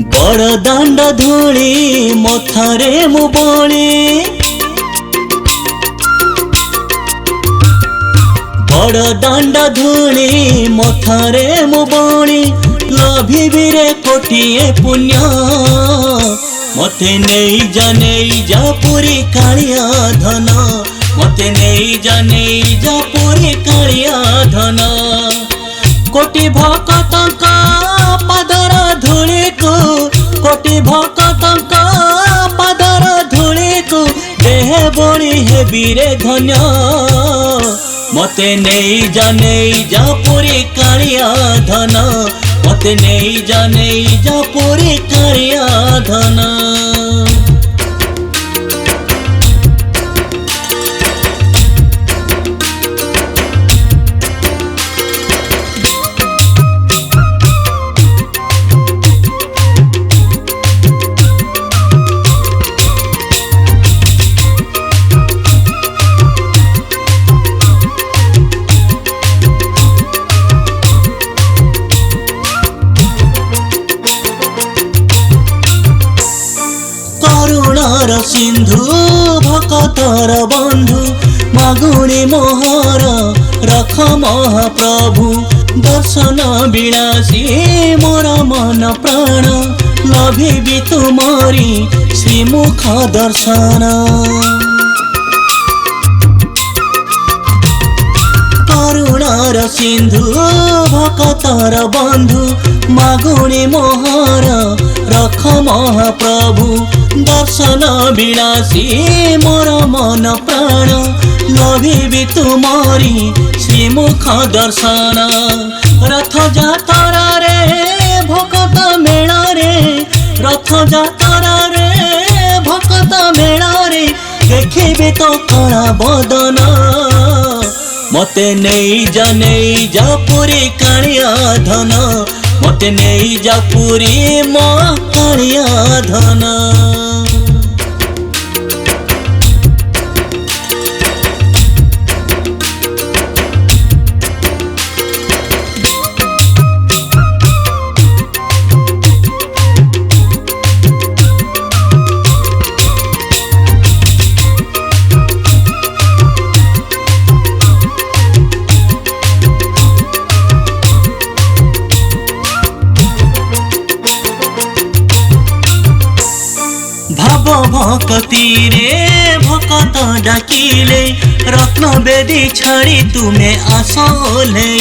बड़ दांड धूली मथारे मु बणी बड़ दांड धूली मथारे मु बणी लभिबी रे कोटिए पुण्य मते नहीं जा पुरी कालिया धन मते नहीं जा पुरी कालिया धन कोटि भक्तंका पादर धूली को कोटि भक्तंका पादर धूली को देह बणी हेबी रे धन्य मते नहीं जा पुरी कालिया धन मते नहीं जा पुरी कालिया धन। सिंधु भक्तर बंधु मागुणी मोहर रख महाप्रभु दर्शन विलासी मोर मन प्राण लभिबी तुमरी श्रीमुख दर्शन करुणार सिंधु भक्तर बंधु मागुणी मोहर रख महाप्रभु दर्शन विलासी मोर मन प्राण लभिबी तुमरी श्रीमुख दर्शन रथ जातरा रे भक्त मेला रे रथ जातरा रे भक्त मेला रे देखिबे तो कणा बदन मते नहीं जा पुरी कालिया धन मते नहीं जा पुरी मो कालिया धन। भक्ति रे भक्त डाकिले रत्न बेदी छाड़ी तुम्हें आसोले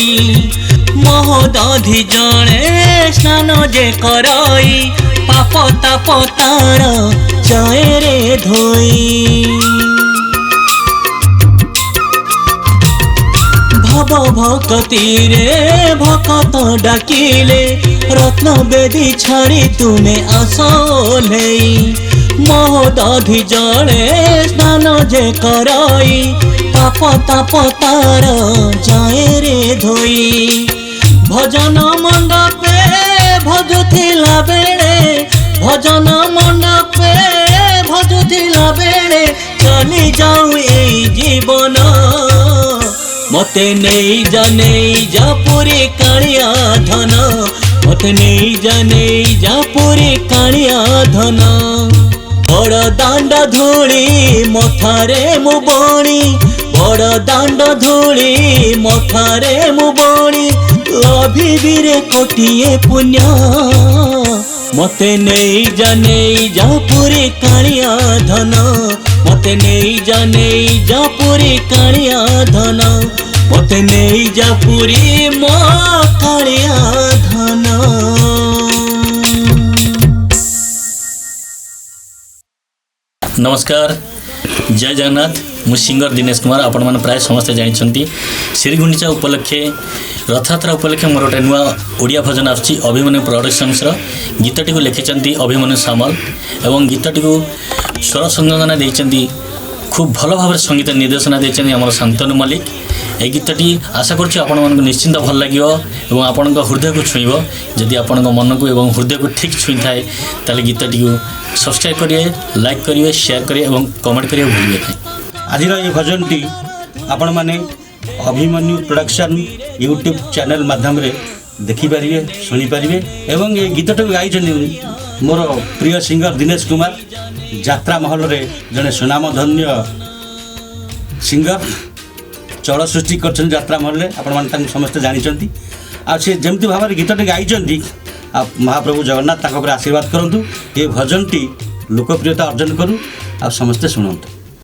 महोदधि जड़े स्नान जे कराई पाप ताप तार जाए रे धोई भव भक्ति रे भक्त डाकिले रत्न बेदी छाड़ी तुम्हें आसोले महोदधि जड़े स्नान जे कराई पाप ताप तार जाए रे धोई भजन मंडपे भजुथिला बेले भजन मंडपे भजुथिला बेले चली जाऊ ए जीवन मते नहीं जा पुरी कालिया धन मते नहीं जा पुरी कालिया धन बड़ दांड धूली मथारे मु बणी बड़ दांड धूली मथारे मु बणी लभिबी रे कोटिए पुण्य मते नहीं जा पुरी कालिया धन मते नहीं जा पुरी कालिया धन मते नहीं जा पुरी मो कालिया धन। नमस्कार जय जगन्नाथ मु सिंगर दिनेश कुमार आपण मैंने प्राय समस्ते जानते श्रीगुंडीचा उपलक्षे रथयात्रा उपलक्षे मोर गोटे नुआ ओडिया भजन आसुची अभिमन्यु प्रोडक्शन्स गीतटी को लिखिंट अभिमन्यु सामल एवं गीतटी को स्वर संयोजन देइचंती खूब भल भाव संगीत निर्देशना देइचंती हमर शांतनु मल्लिक। ए गीतटी आशा करुच्ची आपण मानक निश्चिंत भल लगियो एवं आपण हृदय को छुईब जदि आपण मन को एवं हृदय को ठीक छुई थाए ताले गीतटी को सब्सक्राइब करिए लाइक करिए शेयर करिए एवं कमेंट करिए भूलिए। आज ये भजनटी आपण माने अभिमन्यु प्रोडक्शन यूट्यूब चैनल माध्यम रे ଦେଖିପାରିବେ ଶୁଣିପାରିବେ ଏବଂ ଏ ଗୀତଟାକୁ ଗାଇଛନ୍ତି ମୋର ପ୍ରିୟ ସିଙ୍ଗର ଦିନେଶ କୁମାର ଯାତ୍ରା ମହଲରେ ଜଣେ ସୁନାମଧନ୍ୟ ସିଙ୍ଗର ଚଳ ସୃଷ୍ଟି କରିଛନ୍ତି ଯାତ୍ରା ମହଲରେ ଆପଣମାନେ ତାଙ୍କୁ ସମସ୍ତେ ଜାଣିଛନ୍ତି ଆଉ ସେ ଯେମିତି ଭାବରେ ଗୀତଟି ଗାଇଛନ୍ତି ଆଉ ମହାପ୍ରଭୁ ଜଗନ୍ନାଥ ତାଙ୍କ ଉପରେ ଆଶୀର୍ବାଦ କରନ୍ତୁ ଏ ଭଜନଟି ଲୋକପ୍ରିୟତା ଅର୍ଜନ କରୁ ଆଉ ସମସ୍ତେ ଶୁଣନ୍ତୁ।